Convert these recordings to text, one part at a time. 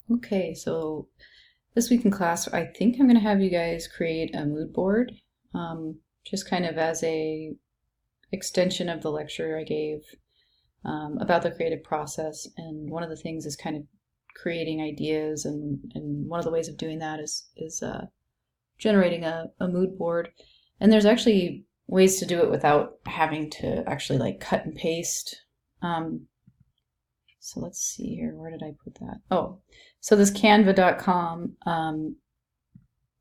Okay, so this week in class, I think I'm going to have you guys create a mood board, just kind of as a extension of the lecture I gave about the creative process. And one of the things is kind of creating ideas, and one of the ways of doing that is generating a mood board. And there's actually ways to do it without having to actually like cut and paste. So let's see here. Where did I put that? Oh, so this canva.com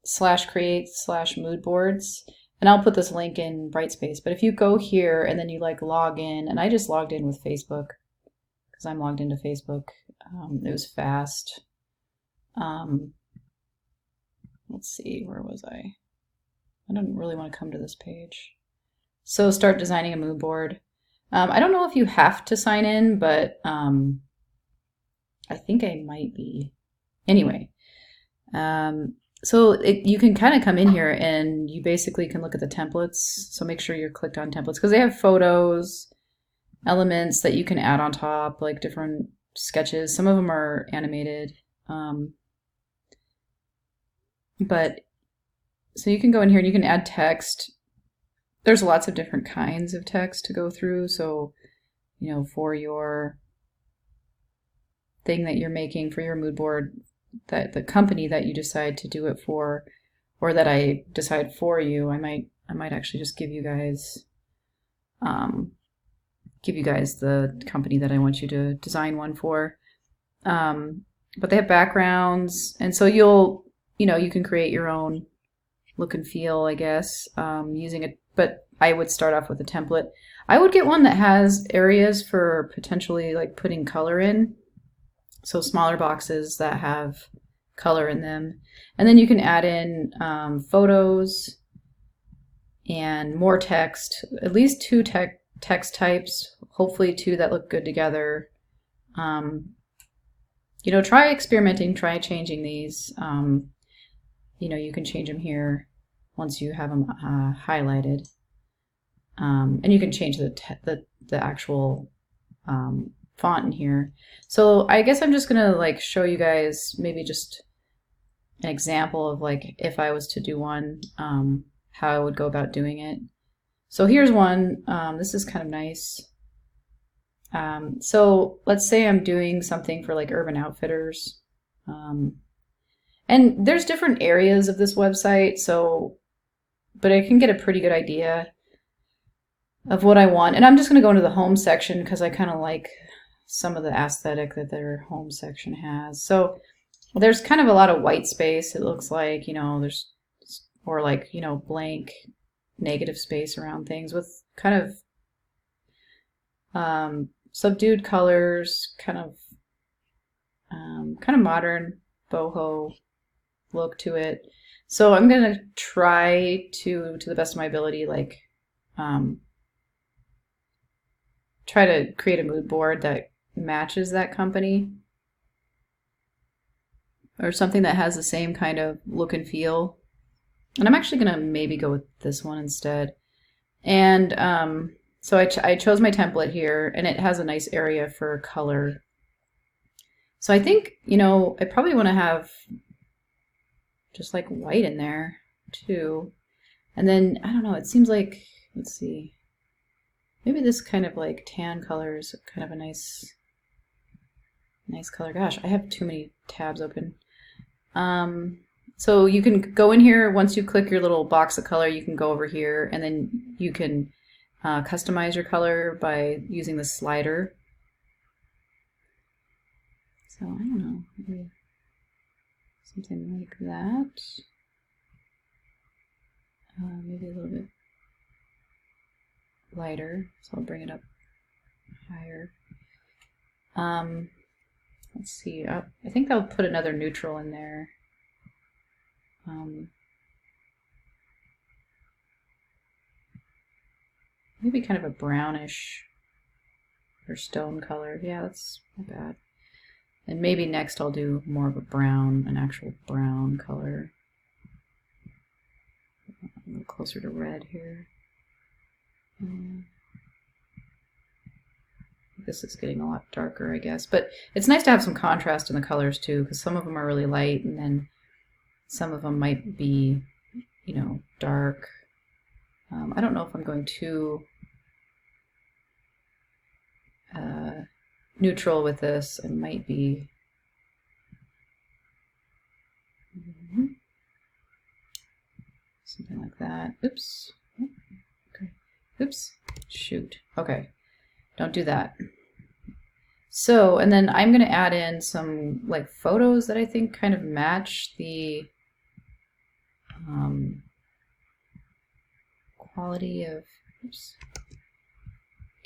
/create/mood boards. And I'll put this link in Brightspace. But if you go here and then you like log in, and I just logged in with Facebook because I'm logged into Facebook. It was fast. Let's see, where was I? I don't really want to come to this page. So start designing a mood board. I don't know if you have to sign in, but I think I might be. Anyway, so you can kind of come in here and you basically can look at the templates. So make sure you're clicked on templates because they have photos, elements that you can add on top, like different sketches. Some of them are animated. But so you can go in here and you can add text. There's lots of different kinds of text to go through. So, you know, for your thing that you're making for your mood board, that the company that you decide to do it for, or that I decide for you, I might actually just give you guys the company that I want you to design one for. But they have backgrounds, and so you can create your own look and feel, I guess, using it. But I would start off with a template. I would get one that has areas for potentially like putting color in. So smaller boxes that have color in them. And then you can add in photos and more text, at least two text types, hopefully two that look good together. Try experimenting, try changing these. You can change them here once you have them highlighted. And you can change the actual font in here. So I guess I'm just gonna like show you guys maybe just an example of like if I was to do one, how I would go about doing it. So here's one. This is kind of nice. So let's say I'm doing something for like Urban Outfitters. And there's different areas of this website, but I can get a pretty good idea of what I want. And I'm just going to go into the home section because I kind of like some of the aesthetic that their home section has. So there's kind of a lot of white space. It looks like, or like, blank negative space around things with kind of subdued colors, kind of modern boho look to it. So I'm going to try to the best of my ability, like try to create a mood board that matches that company or something that has the same kind of look and feel. And I'm actually going to maybe go with this one instead. And so I chose my template here, and it has a nice area for color. So I think, I probably want to have just like white in there too. And then, I don't know, it seems like, let's see, maybe this kind of like tan color is kind of a nice color. Gosh, I have too many tabs open. So you can go in here, once you click your little box of color, you can go over here and then you can customize your color by using the slider. So I don't know, maybe something like that. Maybe a little bit lighter, so I'll bring it up higher. Let's see, I think I'll put another neutral in there. Maybe kind of a brownish or stone color. Yeah, that's not bad. And maybe next I'll do more of a brown, an actual brown color. A little closer to red here. This is getting a lot darker, I guess. But it's nice to have some contrast in the colors too, because some of them are really light, and then some of them might be, you know, dark. I don't know if I'm going too neutral with this. It might be. Something like that. Oops. Okay. Oops. Shoot. Okay. Don't do that. So, and then I'm going to add in some like photos that I think kind of match the quality of, oops,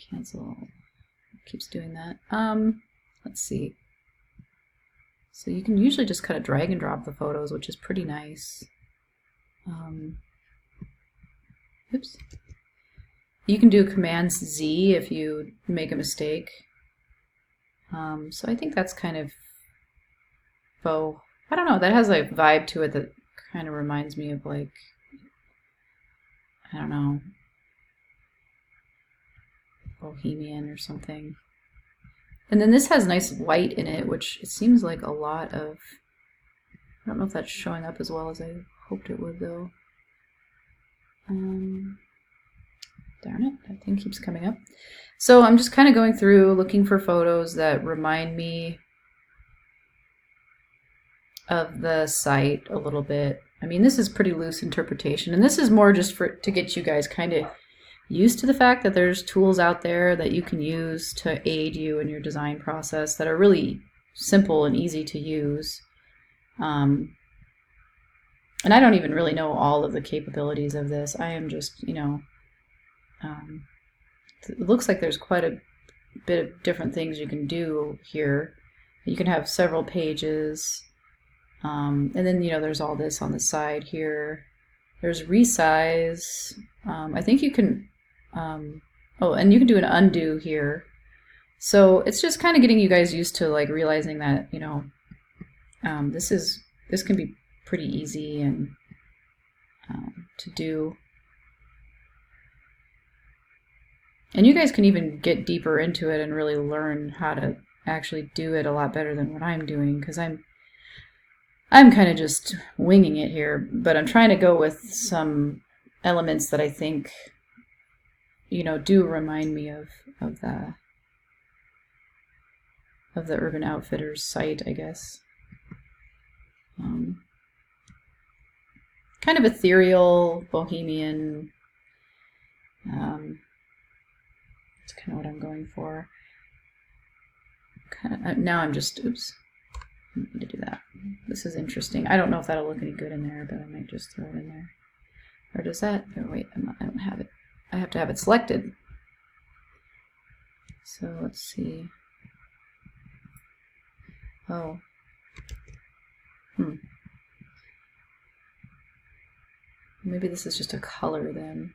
cancel, keeps doing that. Let's see. So you can usually just kind of drag and drop the photos, which is pretty nice. Oops. You can do Command Z if you make a mistake. So I think that's kind of faux. I don't know, that has a vibe to it that kind of reminds me of like, I don't know, Bohemian or something. And then this has nice white in it, which it seems like a lot of, I don't know if that's showing up as well as I hoped it would though. Darn it, that thing keeps coming up. So I'm just kind of going through looking for photos that remind me of the site a little bit. I mean, this is pretty loose interpretation, and this is more just to get you guys kind of used to the fact that there's tools out there that you can use to aid you in your design process that are really simple and easy to use. And I don't even really know all of the capabilities of this. I am just, you know, it looks like there's quite a bit of different things you can do here. You can have several pages. And then, you know, there's all this on the side here. There's resize. I think you can, oh, and you can do an undo here. So it's just kind of getting you guys used to like realizing that, you know, this can be pretty easy and to do. And you guys can even get deeper into it and really learn how to actually do it a lot better than what I'm doing, because I'm kind of just winging it here, but I'm trying to go with some elements that I think, you know, do remind me of the Urban Outfitters site, I guess. Kind of ethereal, bohemian. That's kind of what I'm going for. Now I'm just, oops, I need to do that. This is interesting. I don't know if that'll look any good in there, but I might just throw it in there. Or does that? Oh wait, I don't have it. I have to have it selected. So let's see. Oh. Maybe this is just a color then.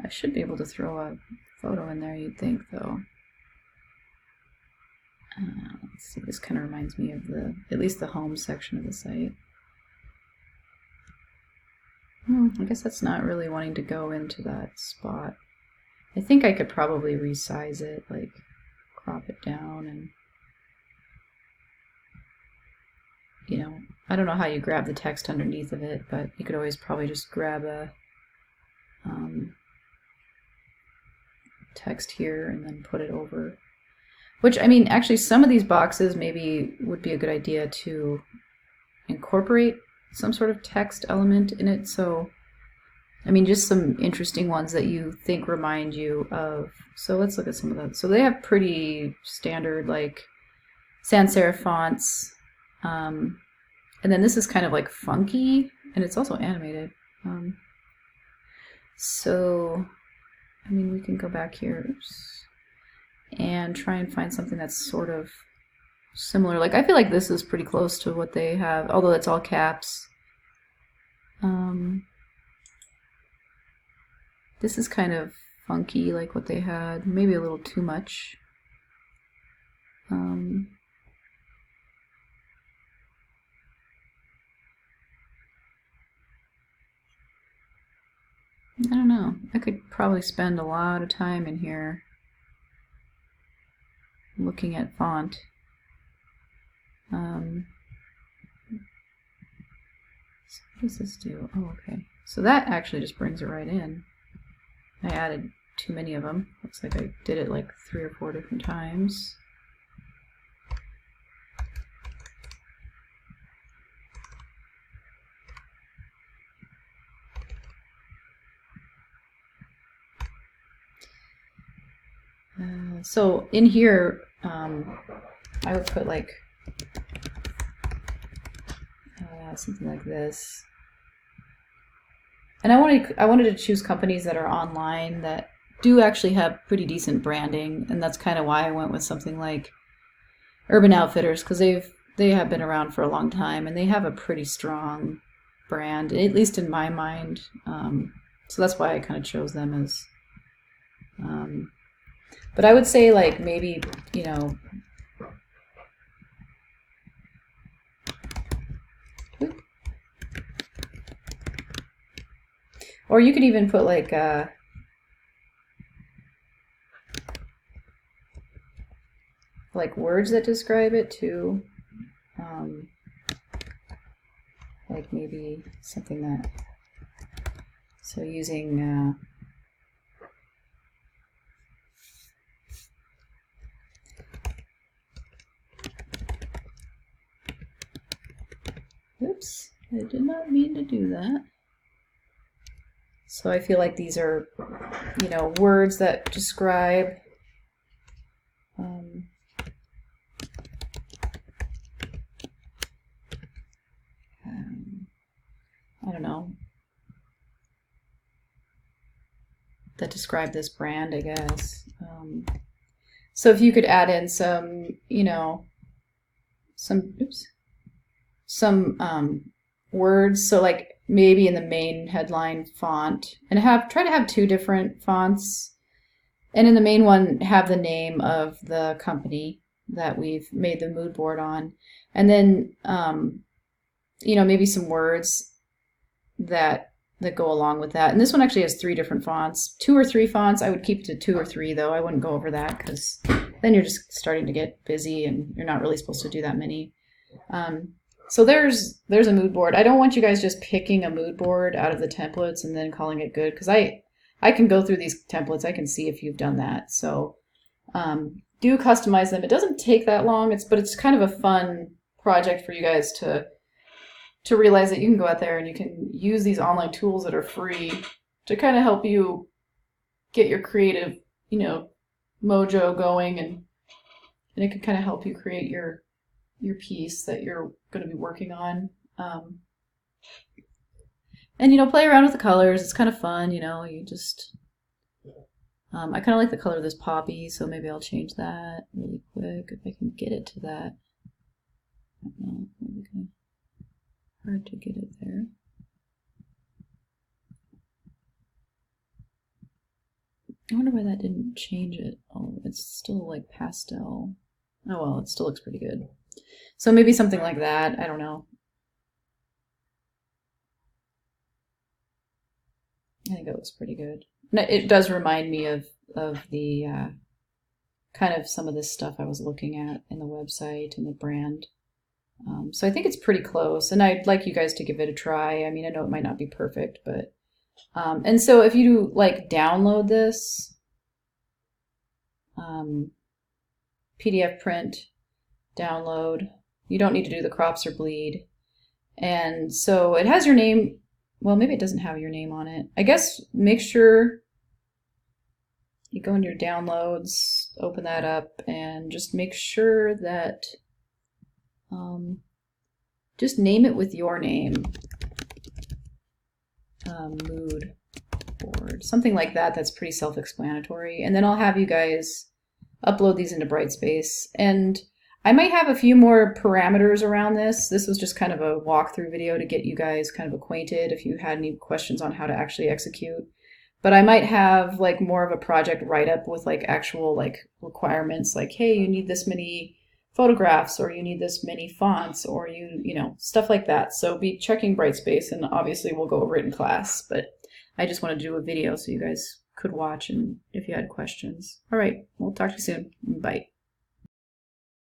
I should be able to throw a photo in there, you'd think, though. Let's see, this kind of reminds me of at least the home section of the site. I guess that's not really wanting to go into that spot. I think I could probably resize it, like crop it down, and, you know, I don't know how you grab the text underneath of it, but you could always probably just grab a text here and then put it over. Which, I mean, actually some of these boxes maybe would be a good idea to incorporate some sort of text element in it. So, I mean, just some interesting ones that you think remind you of. So let's look at some of those. So they have pretty standard, like, sans serif fonts. And then this is kind of like funky, and it's also animated. So, I mean, we can go back here. Oops. And try and find something that's sort of similar. Like, I feel like this is pretty close to what they have, although it's all caps. This is kind of funky, like what they had. Maybe a little too much. I don't know. I could probably spend a lot of time in here. looking at font. So what does this do? Oh, okay. So that actually just brings it right in. I added too many of them. Looks like I did it like 3 or 4 different times. So in here, I would put like something like this. And I wanted to choose companies that are online that do actually have pretty decent branding, and that's kind of why I went with something like Urban Outfitters, because they have been around for a long time and they have a pretty strong brand, at least in my mind. So that's why I kind of chose them as. But I would say like maybe, you know, or you could even put like words that describe it too. Like maybe something that, so using oops, I did not mean to do that. So I feel like these are, you know, words that describe I don't know, that describe this brand, I guess. So if you could add in some, you know, some words, so like maybe in the main headline font, and try to have 2 different fonts, and in the main one have the name of the company that we've made the mood board on, and then you know, maybe some words that go along with that. And this one actually has 3 different fonts, 2 or 3 fonts. I would keep it to 2 or 3 though. I wouldn't go over that because then you're just starting to get busy and you're not really supposed to do that many. So there's a mood board. I don't want you guys just picking a mood board out of the templates and then calling it good, because I can go through these templates. I can see if you've done that. So do customize them. It doesn't take that long. But it's kind of a fun project for you guys to realize that you can go out there and you can use these online tools that are free to kind of help you get your creative, you know, mojo going, and it can kind of help you create your piece that you're going to be working on. And, you know, play around with the colors. It's kind of fun, you know, you just, I kind of like the color of this poppy, so maybe I'll change that really quick if I can get it to that. I don't know, maybe kind of hard to get it there. I wonder why that didn't change it. Oh, it's still like pastel. Oh well, it still looks pretty good. So maybe something like that. I don't know. I think it looks pretty good. It does remind me of the kind of some of this stuff I was looking at in the website and the brand. So I think it's pretty close, and I'd like you guys to give it a try. I mean, I know it might not be perfect, but and so if you like download this PDF print, download, you don't need to do the crops or bleed, and so it has your name. Well, maybe it doesn't have your name on it. I guess make sure you go into your downloads, open that up, and just make sure that just name it with your name. Mood board, something like that. That's pretty self-explanatory. And then I'll have you guys upload these into Brightspace. And I might have a few more parameters around this. This was just kind of a walkthrough video to get you guys kind of acquainted if you had any questions on how to actually execute. But I might have like more of a project write-up with like actual like requirements, like, hey, you need this many photographs, or you need this many fonts, or you know, stuff like that. So be checking Brightspace, and obviously we'll go over it in class, but I just wanted to do a video so you guys could watch and if you had questions. All right, we'll talk to you soon. Bye.